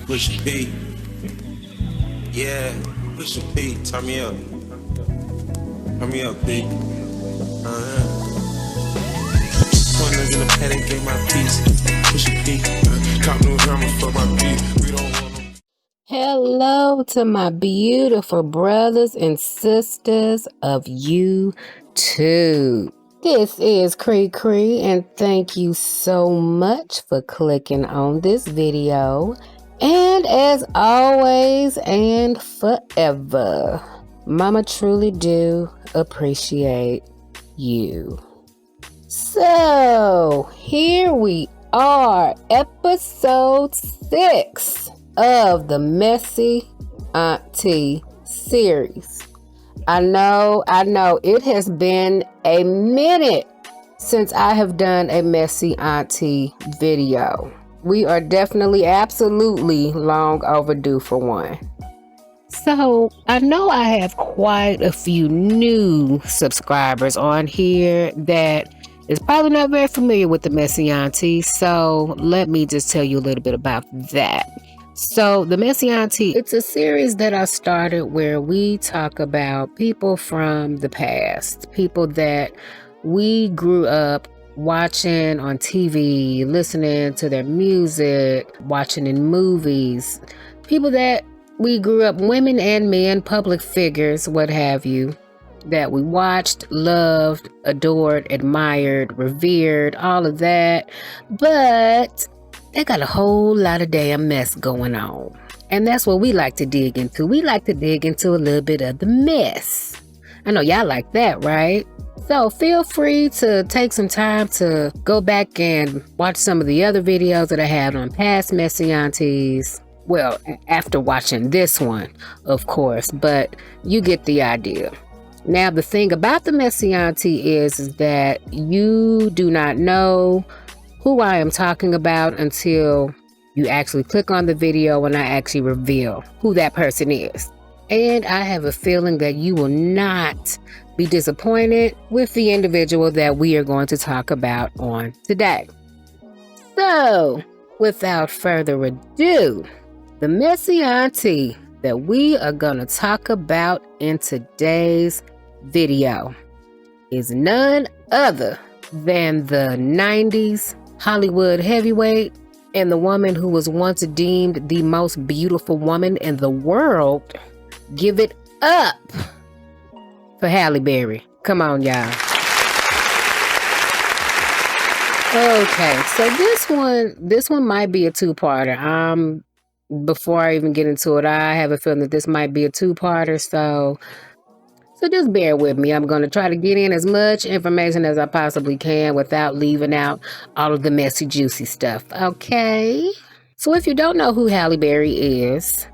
Push P. Yeah, push P. Turn me up. Turn me up, P. Corners in the paddock, gave my piece. Push P. Cop new hammer for my beat. We don't want no. Hello to my beautiful brothers and sisters of YouTube. This is Cree Cree, and thank you so much for clicking on this video. And as always and forever, Mama truly do appreciate you. So, here we are, episode 6 of the Messy Auntie series. I know, it has been a minute since I have done a Messy Auntie video. We are definitely, absolutely long overdue for one. So, I know I have quite a few new subscribers on here that is probably not very familiar with the Messy Auntie, so let me just tell you a little bit about that. So the Messy Auntie, it's a series that I started where we talk about people from the past, people that we grew up watching on TV, listening to their music, watching in movies, people that we grew up, women and men, public figures, what have you, that we watched, loved, adored, admired, revered, all of that. But they got a whole lot of damn mess going on. And that's what we like to dig into. We like to dig into a little bit of the mess. I know y'all like that, right? So feel free to take some time to go back and watch some of the other videos that I have on past Messy Aunties. Well, after watching this one, of course, but you get the idea. Now, the thing about the Messy Auntie is that you do not know who I am talking about until you actually click on the video and I actually reveal who that person is. And I have a feeling that you will not be disappointed with the individual that we are going to talk about on today. So, without further ado, the Messy Auntie that we are going to talk about in today's video is none other than the 90s Hollywood heavyweight and the woman who was once deemed the most beautiful woman in the world. Give it up for Halle Berry. Come on, y'all. Okay, so this one might be a two-parter. Before I even get into it, I have a feeling that this might be a two-parter, so just bear with me. I'm going to try to get in as much information as I possibly can without leaving out all of the messy, juicy stuff, okay? So if you don't know who Halle Berry is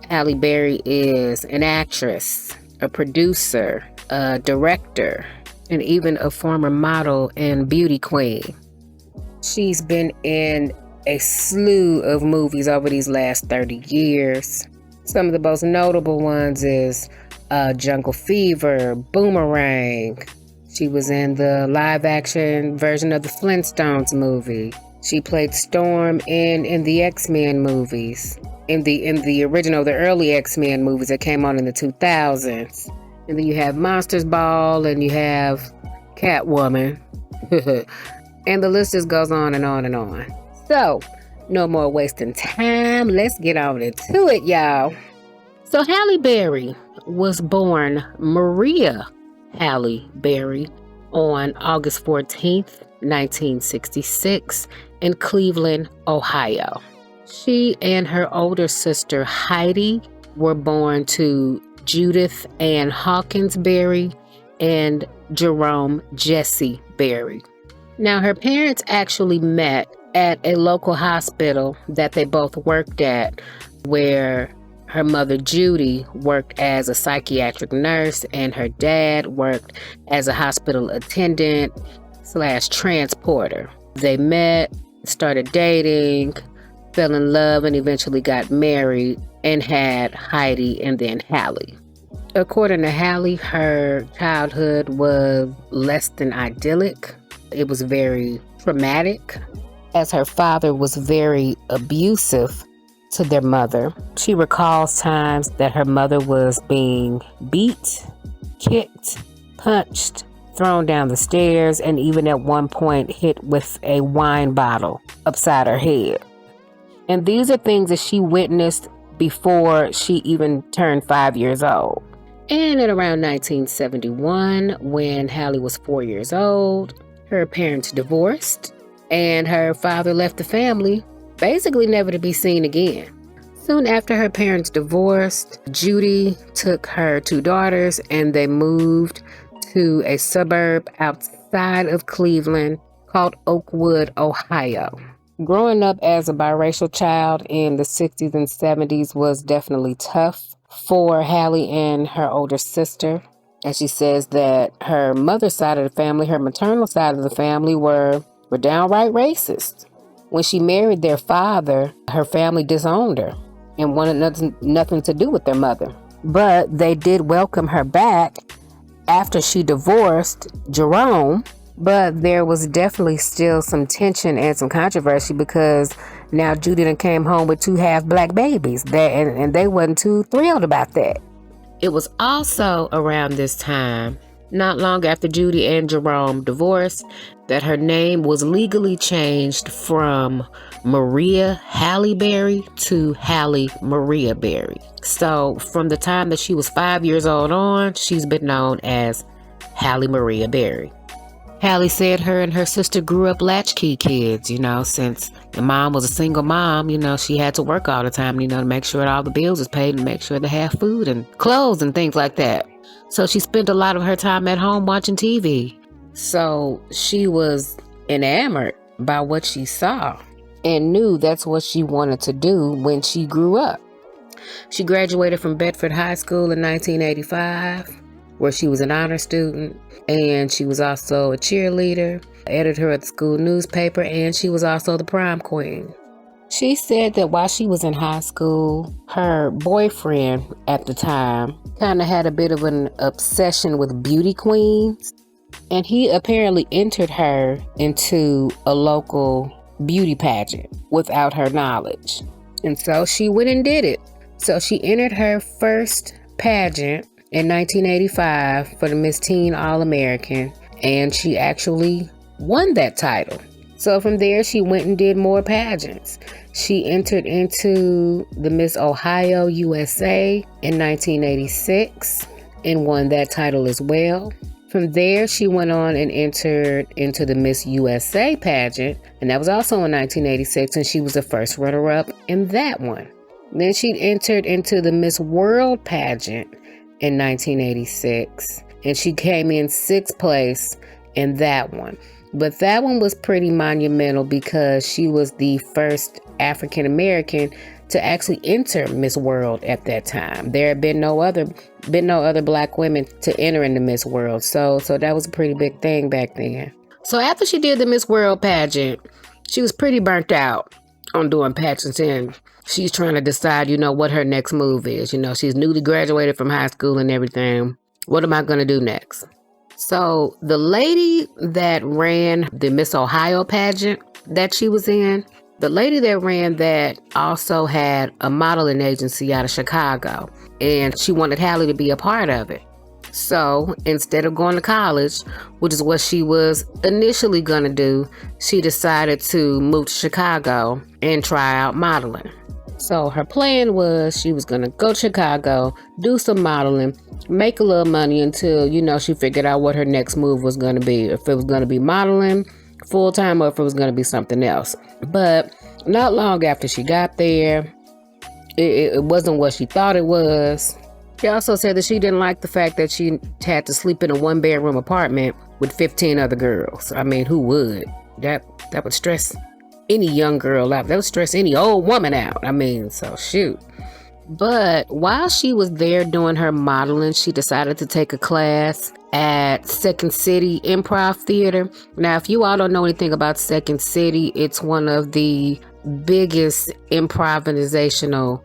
an actress, a producer, a director, and even a former model and beauty queen. She's been in a slew of movies over these last 30 years. Some of the most notable ones is Jungle Fever, Boomerang. She was in the live-action version of the Flintstones movie. She played Storm in the X-Men movies, in the original, the early X-Men movies that came on in the 2000s. And then you have Monsters Ball, and you have Catwoman, and the list just goes on and on and on. So, no more wasting time. Let's get on into it, y'all. So Halle Berry was born Maria Halle Berry on August 14th, 1966 in Cleveland, Ohio. She and her older sister Heidi were born to Judith Ann Hawkins Berry and Jerome Jesse Berry. Now, her parents actually met at a local hospital that they both worked at, where her mother, Judy, worked as a psychiatric nurse, and her dad worked as a hospital attendant / transporter. They met, started dating, fell in love, and eventually got married and had Heidi and then Halle. According to Halle, her childhood was less than idyllic. It was very traumatic. as her father was very abusive to their mother. She recalls times that her mother was being beat, kicked, punched, thrown down the stairs, and even at one point hit with a wine bottle upside her head. And these are things that she witnessed before she even turned 5 years old. And at around 1971, when Hallie was 4 years old, her parents divorced, and her father left the family, basically never to be seen again. Soon after her parents divorced, Judy took her 2 daughters and they moved to a suburb outside of Cleveland called Oakwood, Ohio. Growing up as a biracial child in the 60s and 70s was definitely tough for Hallie and her older sister. And she says that her mother's side of the family, her maternal side of the family, were downright racist. When she married their father, her family disowned her and wanted nothing to do with their mother. But they did welcome her back after she divorced Jerome. But there was definitely still some tension and some controversy because now Judy done came home with 2 half-black babies, and they wasn't too thrilled about that. It was also around this time, not long after Judy and Jerome divorced, that her name was legally changed from Maria Halle Berry to Halle Maria Berry. So from the time that she was 5 years old on, she's been known as Halle Maria Berry. Hallie said her and her sister grew up latchkey kids, since the mom was a single mom, she had to work all the time, to make sure that all the bills was paid and make sure they have food and clothes and things like that. So she spent a lot of her time at home watching TV. So she was enamored by what she saw and knew that's what she wanted to do when she grew up. She graduated from Bedford High School in 1985, where she was an honor student, and she was also a cheerleader, editor at the school newspaper, and she was also the prom queen. She said that while she was in high school, her boyfriend at the time kind of had a bit of an obsession with beauty queens, and he apparently entered her into a local beauty pageant without her knowledge. And so she went and did it. So she entered her first pageant in 1985 for the Miss Teen All-American, and she actually won that title. So from there, she went and did more pageants. She entered into the Miss Ohio USA in 1986 and won that title as well. From there, she went on and entered into the Miss USA pageant, and that was also in 1986, and she was the first runner-up in that one. Then she entered into the Miss World pageant in 1986, and she came in 6th place in that one. But that one was pretty monumental because she was the first African American to actually enter Miss World at that time. There had been no other black women to enter into Miss World, so that was a pretty big thing back then. So after she did the Miss World pageant, she was pretty burnt out on doing pageants, and she's trying to decide, what her next move is. She's newly graduated from high school and everything. What am I going to do next? So the lady that ran the Miss Ohio pageant that she was in, the lady that ran that also had a modeling agency out of Chicago, and she wanted Hallie to be a part of it. So instead of going to college, which is what she was initially going to do, she decided to move to Chicago and try out modeling. So her plan was she was going to go to Chicago, do some modeling, make a little money until, she figured out what her next move was going to be. If it was going to be modeling full-time or if it was going to be something else. But not long after she got there, it wasn't what she thought it was. She also said that she didn't like the fact that she had to sleep in a 1-bedroom apartment with 15 other girls. I mean, who would? That would stress any young girl out. That would stress any old woman out. I mean, so shoot. But while she was there doing her modeling, she decided to take a class at Second City Improv Theater. Now, if you all don't know anything about Second City, it's one of the biggest improvisational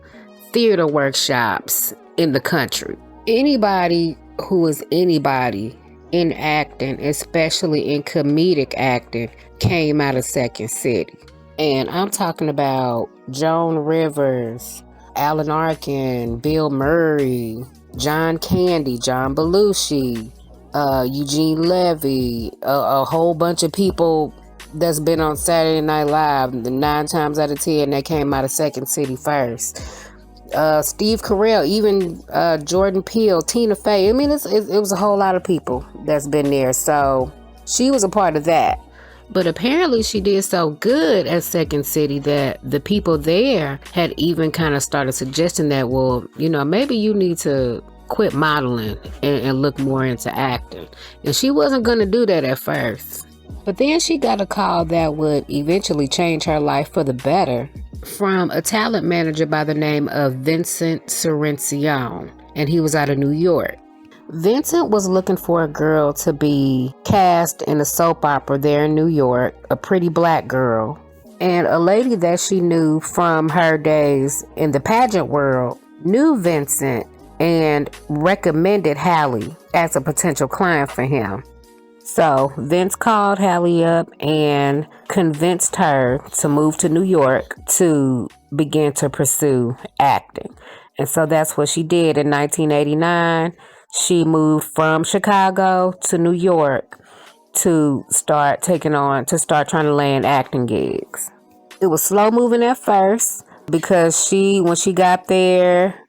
theater workshops in the country. Anybody who is anybody in acting, especially in comedic acting, came out of Second City. And I'm talking about Joan Rivers, Alan Arkin, Bill Murray, John Candy, John Belushi, Eugene Levy, a whole bunch of people that's been on Saturday Night Live. The 9 times out of 10 they came out of Second City first. Steve Carell, even Jordan Peele, Tina Fey. I mean, it was a whole lot of people that's been there. So she was a part of that. But apparently she did so good at Second City that the people there had even kind of started suggesting that, well, maybe you need to quit modeling and look more into acting. And she wasn't going to do that at first. But then she got a call that would eventually change her life for the better from a talent manager by the name of Vincent Sorencion, and he was out of New York. Vincent was looking for a girl to be cast in a soap opera there in New York, a pretty black girl, and a lady that she knew from her days in the pageant world knew Vincent and recommended Hallie as a potential client for him. So Vince called Hallie up and convinced her to move to New York to begin to pursue acting. And so that's what she did in 1989. She moved from Chicago to New York to start trying to land acting gigs. It was slow moving at first because when she got there,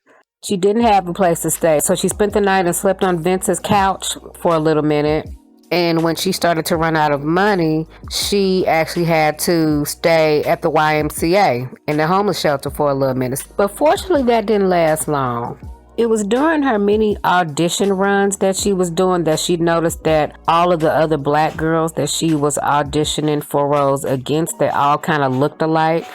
she didn't have a place to stay. So she spent the night and slept on Vince's couch for a little minute. And when she started to run out of money, she actually had to stay at the YMCA in the homeless shelter for a little minute. But fortunately, that didn't last long. It was during her many audition runs that she was doing that she noticed that all of the other black girls that she was auditioning for roles against, they all kind of looked alike.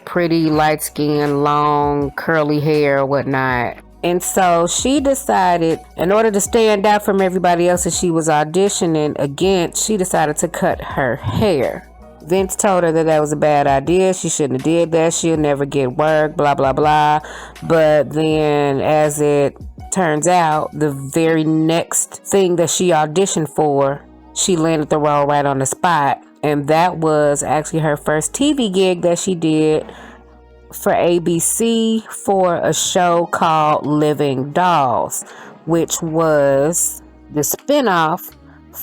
Pretty, light skin, long, curly hair, whatnot. And so she decided, in order to stand out from everybody else that she was auditioning against, she decided to cut her hair. Vince told her that was a bad idea. She shouldn't have did that. She'll never get work, blah, blah, blah. But then, as it turns out, the very next thing that she auditioned for, she landed the role right on the spot. And that was actually her first TV gig that she did for ABC for a show called Living Dolls, which was the spinoff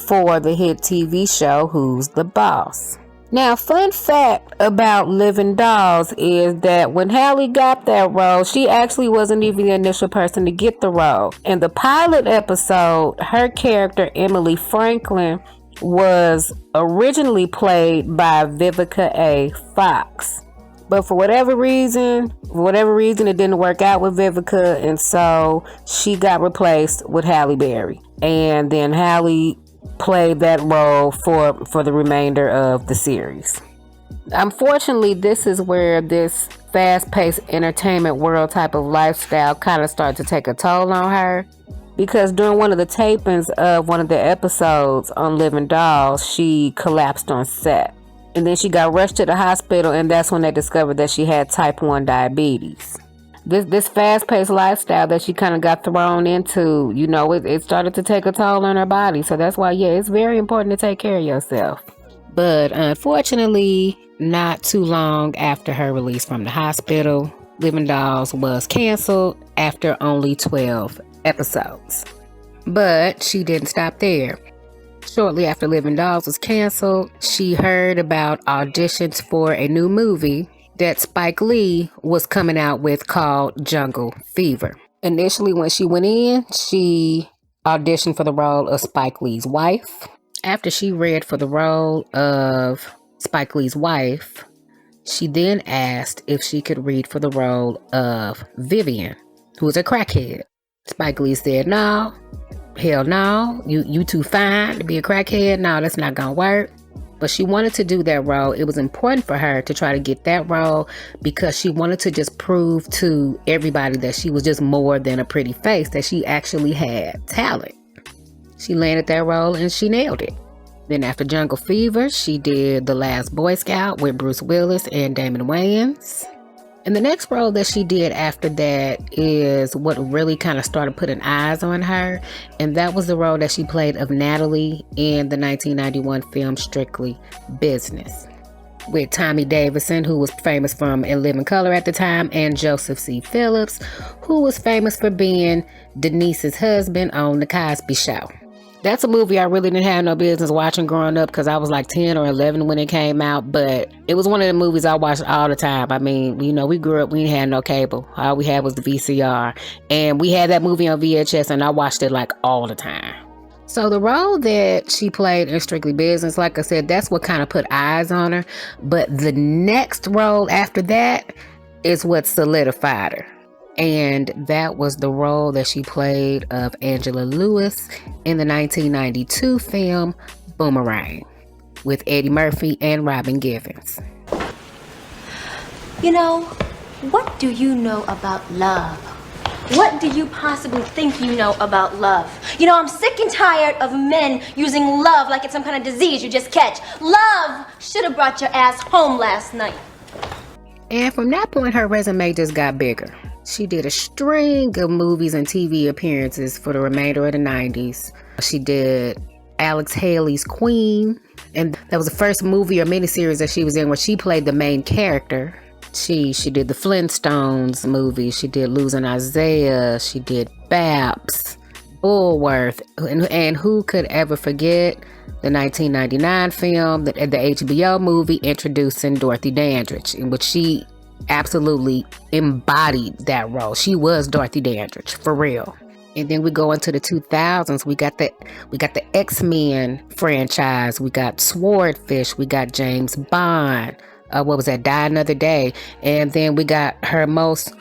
for the hit TV show Who's the Boss. Now, fun fact about Living Dolls is that when Hallie got that role, she actually wasn't even the initial person to get the role. In the pilot episode, her character, Emily Franklin, was originally played by Vivica A. Fox. But for whatever reason, it didn't work out with Vivica, and so she got replaced with Halle Berry. And then Hallie played that role for the remainder of the series. Unfortunately, this is where this fast-paced entertainment world type of lifestyle kind of started to take a toll on her. Because during one of the tapings of one of the episodes on Living Dolls, she collapsed on set. And then she got rushed to the hospital, and that's when they discovered that she had type 1 diabetes. This fast-paced lifestyle that she kind of got thrown into, it started to take a toll on her body. So that's why, it's very important to take care of yourself. But unfortunately, not too long after her release from the hospital, Living Dolls was canceled after only 12 episodes. But she didn't stop there. Shortly after Living Dolls was canceled, she heard about auditions for a new movie that Spike Lee was coming out with called Jungle Fever. Initially, when she went in, she auditioned for the role of Spike Lee's wife. After she read for the role of Spike Lee's wife, she then asked if she could read for the role of Vivian, who was a crackhead. Spike Lee said, no. Hell no, you too fine to be a crackhead. No, that's not gonna work. But she wanted to do that role. It was important for her to try to get that role because she wanted to just prove to everybody that she was just more than a pretty face, that she actually had talent. She landed that role and she nailed it. Then after Jungle Fever, she did The Last Boy Scout with Bruce Willis and Damon Wayans. And the next role that she did after that is what really kind of started putting eyes on her. And that was the role that she played of Natalie in the 1991 film Strictly Business. with Tommy Davidson, who was famous from In Living Color at the time, and Joseph C. Phillips, who was famous for being Denise's husband on The Cosby Show. That's a movie I really didn't have no business watching growing up because I was like 10 or 11 when it came out, but it was one of the movies I watched all the time. I mean, you know, we grew up, we didn't have no cable. All we had was the VCR, and we had that movie on VHS, and I watched it like all the time. So the role that she played in Strictly Business, like I said, that's what kind of put eyes on her, but the next role after that is what solidified her. And that was the role that she played of Angela Lewis in the 1992 film Boomerang with Eddie Murphy and Robin Givens. You know, what do you know about love? What do you possibly think you know about love? You know, I'm sick and tired of men using love like it's some kind of disease you just catch. Love should have brought your ass home last night. And from that point, her resume just got bigger. She did a string of movies and TV appearances for the remainder of the 90s. She did Alex Haley's Queen, and that was the first movie or miniseries that she was in where she played the main character. She did the Flintstones movie. She did Losing Isaiah. She did Babs, Bullworth, and who could ever forget the 1999 film, the HBO movie introducing Dorothy Dandridge, in which she absolutely embodied that role. She was Dorothy Dandridge for real. And then we go into the 2000s. We got the X-Men franchise. We got Swordfish. We got James Bond. What was that? Die Another Day. And then we got her most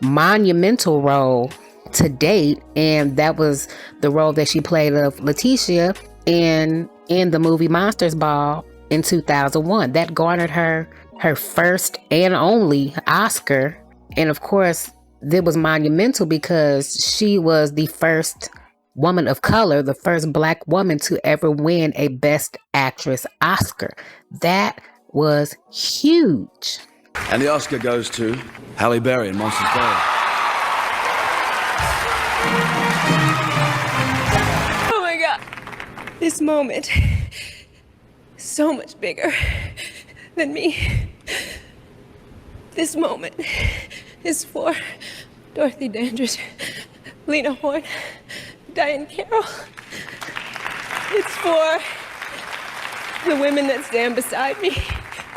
monumental role to date, and that was the role that she played of Letitia in the movie Monsters Ball in 2001. That garnered her first and only Oscar. And of course, it was monumental because she was the first woman of color, the first Black woman to ever win a Best Actress Oscar. That was huge. And the Oscar goes to Halle Berry in Monsters Ball. Oh my God. This moment is so much bigger than me. This moment is for Dorothy Dandridge, Lena Horne, Diane Carroll. It's for the women that stand beside me,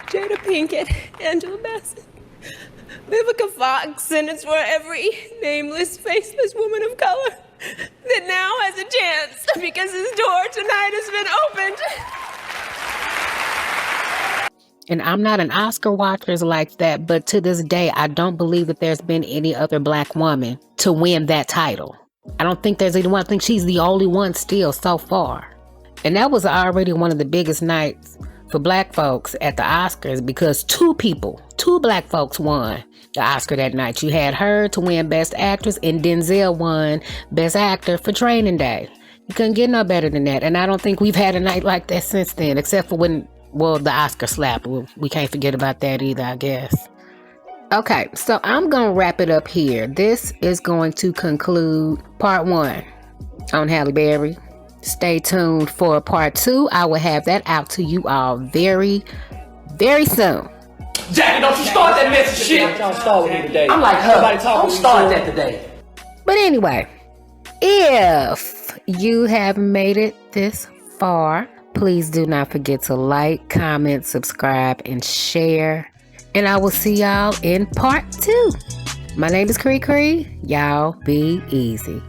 Jada Pinkett, Angela Bassett, Vivica Fox, and it's for every nameless, faceless woman of color that now has a chance because this door tonight has been opened. And I'm not an Oscar watcher like that, but to this day, I don't believe that there's been any other Black woman to win that title. I don't think there's anyone. I think she's the only one still so far. And that was already one of the biggest nights for Black folks at the Oscars because two Black folks won the Oscar that night. You had her to win Best Actress, and Denzel won Best Actor for Training Day. You couldn't get no better than that. And I don't think we've had a night like that since then, except for the Oscar slap. We can't forget about that either, I guess. Okay, so I'm going to wrap it up here. This is going to conclude part 1 on Halle Berry. Stay tuned for part 2. I will have that out to you all very, very soon. Jackie, don't you start that messy shit. Don't start with me today. I'm like her. Don't start that today. But anyway, if you have made it this far, please do not forget to like, comment, subscribe, and share. And I will see y'all in part 2. My name is Cree Cree. Y'all be easy.